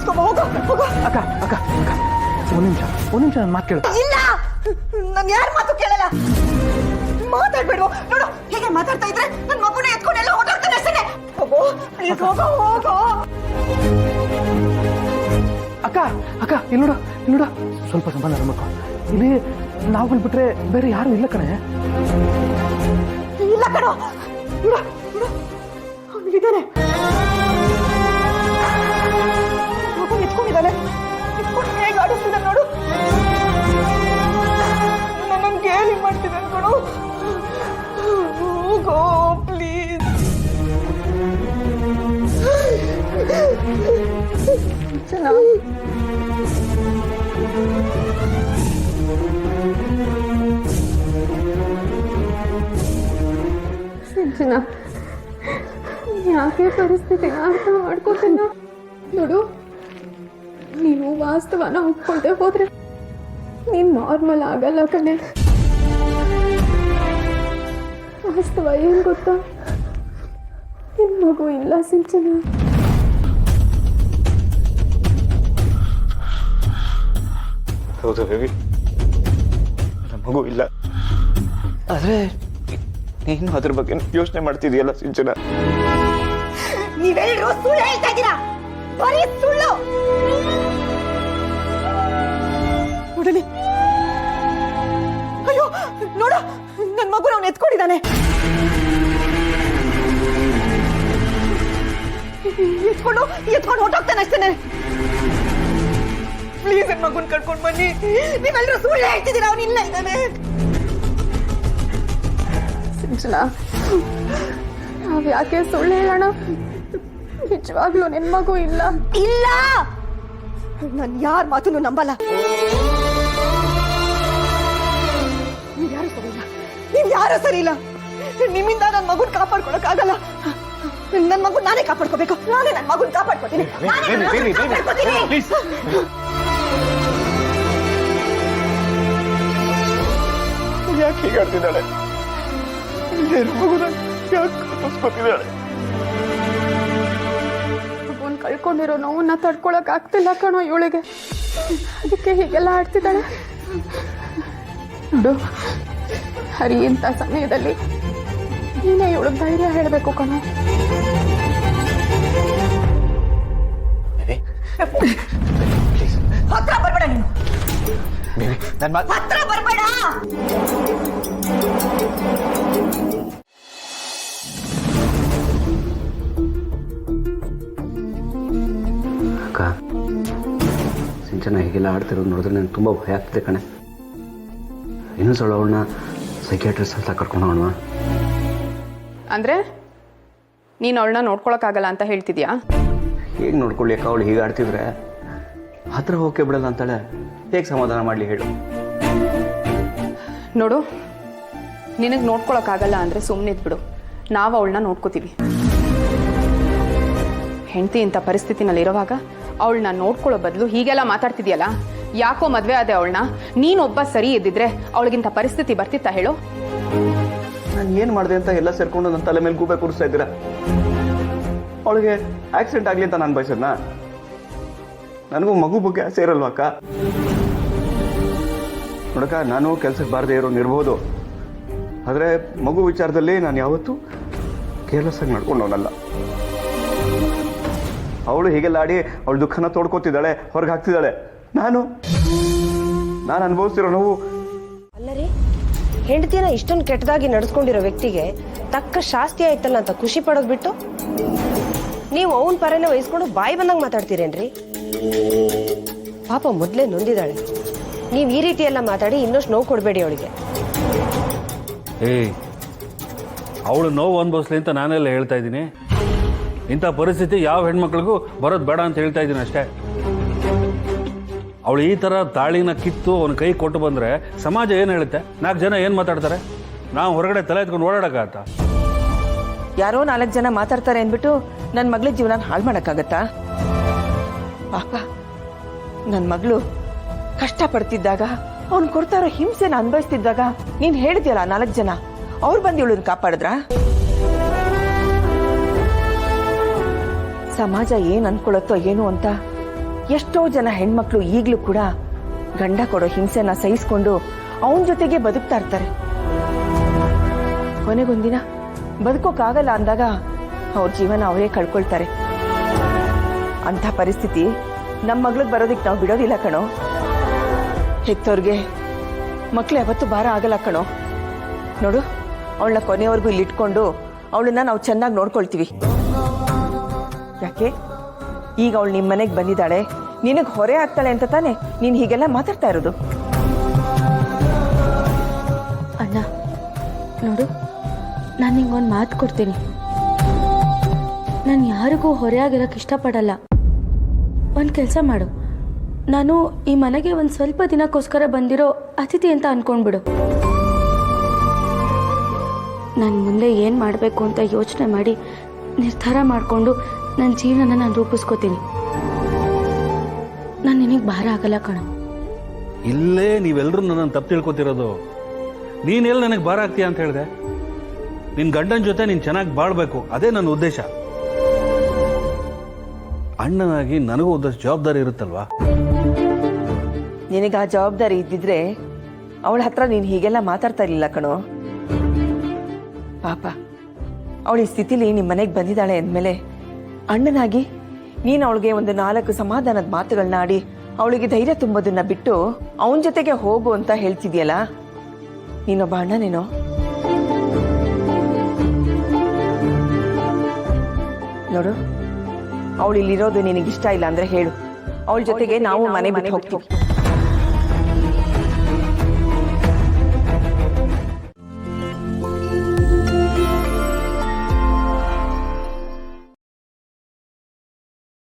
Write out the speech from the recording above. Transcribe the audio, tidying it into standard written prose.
ಬಿಡಿಸ್ಕೊಂಬ ಹೋಗೋ ಹೋಗೋ. ಅಕ್ಕ ಅಕ್ಕ ಅಕ್ಕ ಒಂದ್ ನಿಮಿಷ ನನ್ನ ಮಾತು ಕೇಳು. ಇಲ್ಲ, ನಾನು ಯಾರ ಮಾತು ಕೇಳಲ್ಲ. ಮಾತಾಡ್ಬೇಡ ನೋಡು, ಹೇಗೆ ಮಾತಾಡ್ತಾ ಇದ್ರೆ ನನ್ನ ಮಗುನ ಎತ್ಕೊಂಡೆಲ್ಲ ಹೊರಟಾಗ್ತಾನೆ ಅಷ್ಟೇ. ಹೋಗೋ ಪ್ಲೀಸ್, ಹೋಗೋ ಹೋಗೋ. ಅಕ್ಕ ಅಕ್ಕ ಇಲ್ಲಿ ನೋಡು ಸ್ವಲ್ಪ ಸಂಬಂಧ ನಮ್ಮಕ್ಕ. ಇಲ್ಲಿ ನಾವುಗಳು ಬಿಟ್ರೆ ಬೇರೆ ಯಾರು ಇಲ್ಲ ಕಣೆ. ಇಲ್ಲ ಕಣೋ, ನೋಡು ನೋಡು ಅವನಿಗಿದ್ದಾನೆ, ಮಗು ಎತ್ಕೊಂಡಿದ್ದಾನೆ. ಎತ್ಕೊಂಡು ಹೇಗೆ ಆಡಿಸ್ತಿದ್ದಾನೆ ನೋಡು. ನನ್ನ ಗೇಲಿ ಮಾಡ್ತಿದ್ದಾನೆ ಕಣೋ. ಹೋಗೋ ಪ್ಲೀಸ್. ಚೆನ್ನಾಗಿ ಸಿಂಚನ, ಯಾಕೆ ಪರಿಸ್ಥಿತಿನ ಅರ್ಥ ಮಾಡ್ಕೋತೀನ? ನೋಡು, ನೀನು ವಾಸ್ತವನ ಒಪ್ಕೊಂಡೆ ಹೋದ್ರೆ ನೀನ್ ನಾರ್ಮಲ್ ಆಗಲ್ಲ ಕಣೆ. ವಾಸ್ತವ ಏನ್ ಗೊತ್ತಾ, ನಿನ್ ಮಗು ಇಲ್ಲ ಸಿಂಚನ. ಹೌದು ಬೇಬಿ, ನನ್ನ ಮಗು ಇಲ್ಲ. ಆದ್ರೆ ನೀನು ಅದ್ರ ಬಗ್ಗೆ ಯೋಚನೆ ಮಾಡ್ತಿದೀಯಲ್ಲ ಸಿಂಚನ. ನೀವೆಲ್ಲರೂ ಸುಳ್ಳು ಹೇಳ್ತಾ ಇದ್ದೀರಾ, ಬರೀ ಸುಳ್ಳು. ನೋಡಲಿ, ಅಯ್ಯೋ ನೋಡು, ನನ್ನ ಮಗು ಅವನು ಎತ್ಕೊಂಡಿದ್ದಾನೆ. ಎತ್ಕೊಂಡು ಹೊಟ್ಟೋಗ್ತಾನೆ ಅಷ್ಟೇನೆ. ಪ್ಲೀಸ್ ನನ್ನ ಮಗುನ್ ಕರ್ಕೊಂಡು ಬನ್ನಿ. ನೀವೆಲ್ಲರೂ ಸುಳ್ಳು ಹೇಳ್ತಿದ್ದೀರಾ, ಅವನು ಇಲ್ಲ ಇದ್ದಾನೆ. ಸಿಂಚನ, ನಾವ್ ಯಾಕೆ ಸುಳ್ಳು ಹೇಳೋಣ? ನಿಜವಾಗ್ಲೂ ನಿನ್ ಮಗು ಇಲ್ಲ. ಇಲ್ಲ, ನಾನು ಯಾರ ಮಾತನ್ನು ನಂಬಲ್ಲ. ನೀವ್ ಯಾರು ಸರಿ ಇಲ್ಲ. ನಿಮ್ಮಿಂದ ನನ್ನ ಮಗುನ್ ಕಾಪಾಡ್ಕೊಳಕ್ ಆಗಲ್ಲ. ನನ್ನ ಮಗು ನಾನೇ ಕಾಪಾಡ್ಕೋಬೇಕು. ನಾನೇ ನನ್ನ ಮಗುನ್ ಕಾಪಾಡ್ಕೊತೀನಿ. ಯಾಕೆ ಹೀಗಾಡ್ತಿದ್ದಾಳೆ? ಮಗುನ್ ಕಳ್ಕೊಂಡಿರೋ ನೋವನ್ನ ತಡ್ಕೊಳಕ್ ಆಗ್ತಿಲ್ಲ ಕಣೋ ಇವಳಿಗೆ. ಅದಕ್ಕೆ ಹೀಗೆಲ್ಲ ಆಡ್ತಿದ್ದಾಳೆ. ನೋಡು ಹರಿ, ಇಂಥ ಸಮಯದಲ್ಲಿ ನೀನೇ ಇವಳು ಧೈರ್ಯ ಹೇಳ್ಬೇಕು ಕಣೋ. ಹತ್ರ ಬರ್ಬೇಡ ನೀನು, ನನ್ನ ಮಾತು ಹತ್ರ ಬರ್ಬೇಡ. ಅಕ್ಕ, ಸಿಂಚನ ಹೀಗೆಲ್ಲ ಆಡ್ತಿರೋದು ನೋಡಿದ್ರೆ ನನಗೆ ತುಂಬ ಭಯ ಆಗ್ತಿದೆ ಕಣೆ. ಇನ್ನೂ ಸಲ ಅವಳನ್ನ ಸೈಕ್ಯಾಟ್ರಿಸ್ಟ್ ಅಂತ ಕರ್ಕೊಂಡು ಹೋಗೋಣ. ಅಂದ್ರೆ ನೀನು ಅವಳನ್ನ ನೋಡ್ಕೊಳಕ್ಕಾಗಲ್ಲ ಅಂತ ಹೇಳ್ತಿದ್ಯಾ? ಹೇಗೆ ನೋಡ್ಕೊಳ್ಳಿ ಅಕ್ಕ, ಅವಳು ಹೀಗೆ ಆಡ್ತಿದ್ರೆ ಹತ್ರ ಹೋಗಕ್ಕೆ ಬಿಡಲ್ಲ ಅಂತಾಳೆ. ಹೇಗೆ ಸಮಾಧಾನ ಮಾಡಲಿ ಹೇಳು? ನೋಡು, ನಿನಗೆ ನೋಡ್ಕೊಳಕ್ಕಾಗಲ್ಲ ಅಂದರೆ ಸುಮ್ಮನಿದ್ಬಿಡು, ನಾವು ಅವಳನ್ನ ನೋಡ್ಕೋತೀವಿ. ಹೆಂಡತಿ ಇಂಥ ಪರಿಸ್ಥಿತಿನಲ್ಲಿರುವಾಗ ಅವಳನ್ನ ನೋಡ್ಕೊಳ್ಳೋ ಬದಲು ಹೀಗೆಲ್ಲ ಮಾತಾಡ್ತಿದ್ಯಲ್ಲ. ಯಾಕೋ ಮದುವೆ ಆದೆ ಅವಳನ್ನ. ನೀನೊಬ್ಬ ಸರಿ ಇದ್ದಿದ್ರೆ ಅವಳಿಗಿಂತ ಪರಿಸ್ಥಿತಿ ಬರ್ತಿತ್ತ ಹೇಳು? ನಾನು ಏನು ಮಾಡಿದೆ ಅಂತ ಎಲ್ಲ ಸೇರ್ಕೊಂಡು ನನ್ನ ತಲೆ ಮೇಲೆ ಗೂಬೆ ಕೂರಿಸ್ತಾ ಇದ್ದೀರಾ? ಅವಳಿಗೆ ಆಕ್ಸಿಡೆಂಟ್ ಆಗಲಿ ಅಂತ ನಾನು ಬಯಸದ್ನ? ನನಗೂ ಮಗು ಬಗ್ಗೆ ಆಸೆ ಇರಲ್ವ ಅಕ್ಕ? ನೋಡಕ್ಕ, ನಾನು ಕೆಲ್ಸಕ್ಕೆ ಬಾರದೇ ಇರೋನಿರ್ಬೋದು, ಆದರೆ ಮಗು ವಿಚಾರದಲ್ಲಿ ನಾನು ಯಾವತ್ತೂ ಕೇರ್ಲೆಸ್ ಆಗಿ ನಡ್ಕೊಂಡವನಲ್ಲ. ಅವಳು ಹೀಗೆಲ್ಲ ಆಡಿ ಅವಳು ದುಃಖನ ತೋಡ್ಕೋತಿದ್ದಾಳೆ, ಹೊರಗೆ ಹಾಕ್ತಿದ್ದಾಳೆ. ನಾನು ಅನುಭವಿಸ್ತಿರೋ ನೋವು. ಅಲ್ಲರಿ, ಹೆಂಡತಿನ ಇಷ್ಟೊಂದು ಕೆಟ್ಟದಾಗಿ ನಡೆಸ್ಕೊಂಡಿರೋ ವ್ಯಕ್ತಿಗೆ ತಕ್ಕ ಶಾಸ್ತಿ ಆಯ್ತಲ್ಲ ಅಂತ ಖುಷಿ ಪಡೋದು ಬಿಟ್ಟು ನೀವು ಅವನ ಪರನೇ ವಹಿಸ್ಕೊಂಡು ಬಾಯಿ ಬಂದಂಗೆ ಮಾತಾಡ್ತೀರೇನ್ರಿ? ಪಾಪ ಮೊದಲೇ ನೊಂದಿದ್ದಾಳೆ. ನೀವು ಈ ರೀತಿ ಎಲ್ಲ ಮಾತಾಡಿ ಇನ್ನಷ್ಟು ನೋವು ಕೊಡಬೇಡಿ ಅವಳಿಗೆ. ಅವಳು ನೋವು ಅನುಭವಿಸ್ಲಿ ಅಂತ ನಾನೆಲ್ಲ ಹೇಳ್ತಾ ಇದ್ದೀನಿ. ಇಂಥ ಪರಿಸ್ಥಿತಿ ಯಾವ ಹೆಣ್ಮಕ್ಳಿಗೂ ಬರೋದು ಬೇಡ ಅಂತ ಹೇಳ್ತಾ ಇದ್ದೀನಿ ಅಷ್ಟೇ. ಅವಳು ಈ ಥರ ತಾಳಿನ ಕಿತ್ತು ಅವನ ಕೈ ಕೊಟ್ಟು ಬಂದರೆ ಸಮಾಜ ಏನು ಹೇಳುತ್ತೆ? 4 ಜನ ಏನು ಮಾತಾಡ್ತಾರೆ? ನಾವು ಹೊರಗಡೆ ತಲೆ ಎತ್ಕೊಂಡು ಓಡಾಡೋಕ್ಕಾಗತ್ತ? ಯಾರೋ 4 ಜನ ಮಾತಾಡ್ತಾರೆ ಅಂದ್ಬಿಟ್ಟು ನನ್ನ ಮಗಳ ಜೀವನ ಹಾಳು ಮಾಡೋಕ್ಕಾಗತ್ತಾ? ಪಾಪ ನನ್ನ ಮಗಳು ಕಷ್ಟಪಡ್ತಿದ್ದಾಗ, ಅವ್ನು ಕೊಡ್ತಾರೋ ಹಿಂಸೆನ ಅನುಭವಿಸ್ತಿದ್ದಾಗ ನೀನು ಹೇಳಿದ್ಯಲ್ಲ 4 ಜನ, ಅವ್ರು ಬಂದು ಇವಳನ್ನ ಕಾಪಾಡಿದ್ರ? ಸಮಾಜ ಏನ್ ಅನ್ಕೊಳತ್ತೋ ಏನು ಅಂತ ಎಷ್ಟೋ ಜನ ಹೆಣ್ಮಕ್ಳು ಈಗಲೂ ಕೂಡ ಗಂಡ ಕೊಡೋ ಹಿಂಸೆನ ಸಹಿಸ್ಕೊಂಡು ಅವನ ಜೊತೆಗೆ ಬದುಕ್ತಾ ಇರ್ತಾರೆ. ಕೊನೆಗೊಂದಿನ ಬದುಕೋಕ್ಕಾಗಲ್ಲ ಅಂದಾಗ ಅವ್ರ ಜೀವನ ಅವರೇ ಕಳ್ಕೊಳ್ತಾರೆ. ಅಂಥ ಪರಿಸ್ಥಿತಿ ನಮ್ಮ ಮಗ್ಳಿಗೆ ಬರೋದಿಕ್ಕೆ ನಾವು ಬಿಡೋದಿಲ್ಲ ಕಣೋ. ಹೆತ್ತೋರ್ಗೆ ಮಕ್ಳು ಯಾವತ್ತೂ ಭಾರ ಆಗಲ್ಲ ಕಣೋ. ನೋಡು, ಅವಳನ್ನ ಕೊನೆಯವರೆಗೂ ಇಲ್ಲಿಟ್ಕೊಂಡು ಅವಳನ್ನ ನಾವು ಚೆನ್ನಾಗಿ ನೋಡ್ಕೊಳ್ತೀವಿ. ಯಾಕೆ ಈಗ ಅವಳು ನಿಮ್ಮ ಮನೆಗೆ ಬಂದಿದ್ದಾಳೆ, ನಿನಗೆ ಹೊರೆ ಆಗ್ತಾಳೆ ಅಂತ ತಾನೆ ನೀನು ಹೀಗೆಲ್ಲ ಮಾತಾಡ್ತಾ ಇರೋದು? ಅಣ್ಣ ನೋಡು, ನಾನು ನಿಂಗೊಂದು ಮಾತು ಕೊಡ್ತೀನಿ. ನಾನು ಯಾರಿಗೂ ಹೊರೆಯಾಗಿರೋಕ್ಕೆ ಇಷ್ಟಪಡಲ್ಲ. ಒಂದು ಕೆಲಸ ಮಾಡು, ನಾನು ಈ ಮನೆಗೆ ಒಂದು ಸ್ವಲ್ಪ ದಿನಕ್ಕೋಸ್ಕರ ಬಂದಿರೋ ಅತಿಥಿ ಅಂತ ಅಂದ್ಕೊಂಡ್ಬಿಡು. ನಾನು ಮುಂದೆ ಏನು ಮಾಡಬೇಕು ಅಂತ ಯೋಚನೆ ಮಾಡಿ ನಿರ್ಧಾರ ಮಾಡಿಕೊಂಡು ನನ್ನ ಜೀವನನ ನಾನು ರೂಪಿಸ್ಕೋತೀನಿ. ನಾನು ನಿನಗೆ ಭಾರ ಆಗಲ್ಲ ಕಣೋ. ಇಲ್ಲೇ ನೀವೆಲ್ಲರೂ ನನ್ನನ್ನು ತಪ್ಪು ತಿಳ್ಕೊತಿರೋದು. ನೀನೆಲ್ಲ ನನಗೆ ಭಾರ ಆಗ್ತೀಯ ಅಂತ ಹೇಳಿದೆ? ನಿನ್ನ ಗಂಡನ ಜೊತೆ ನೀನು ಚೆನ್ನಾಗಿ ಬಾಳ್ಬೇಕು, ಅದೇ ನನ್ನ ಉದ್ದೇಶ. ಅಣ್ಣನಾಗಿ ನನಗೂ ಒಂದಷ್ಟು ಜವಾಬ್ದಾರಿ ಇರುತ್ತಲ್ವಾ? ನಿನಗೆ ಆ ಜವಾಬ್ದಾರಿ ಇದ್ದಿದ್ರೆ ಅವಳ ಹತ್ರ ನೀನು ಹೀಗೆಲ್ಲ ಮಾತಾಡ್ತಾ ಇರಲಿಲ್ಲ ಕಣೋ. ಪಾಪ ಅವಳ ಈ ಸ್ಥಿತಿಲಿ ನಿಮ್ಮ ಮನೆಗೆ ಬಂದಿದ್ದಾಳೆ ಅಂದಮೇಲೆ ಅಣ್ಣನಾಗಿ ನೀನು ಅವಳಿಗೆ ಒಂದು 4 ಸಮಾಧಾನದ ಮಾತುಗಳನ್ನ ಆಡಿ ಅವಳಿಗೆ ಧೈರ್ಯ ತುಂಬೋದನ್ನ ಬಿಟ್ಟು ಅವನ ಜೊತೆಗೆ ಹೋಗು ಅಂತ ಹೇಳ್ತಿದ್ಯಲ್ಲ, ನೀನೊಬ್ಬ ಅಣ್ಣನೇನೋ? ನೋಡು, ಅವಳು ಇಲ್ಲಿರೋದು ನಿನಗಿಷ್ಟ ಇಲ್ಲ ಅಂದ್ರೆ ಹೇಳು, ಅವಳ ಜೊತೆಗೆ ನಾವು ಮನೆ ಬಿಟ್ಟು ಹೋಗ್ತೀವಿ.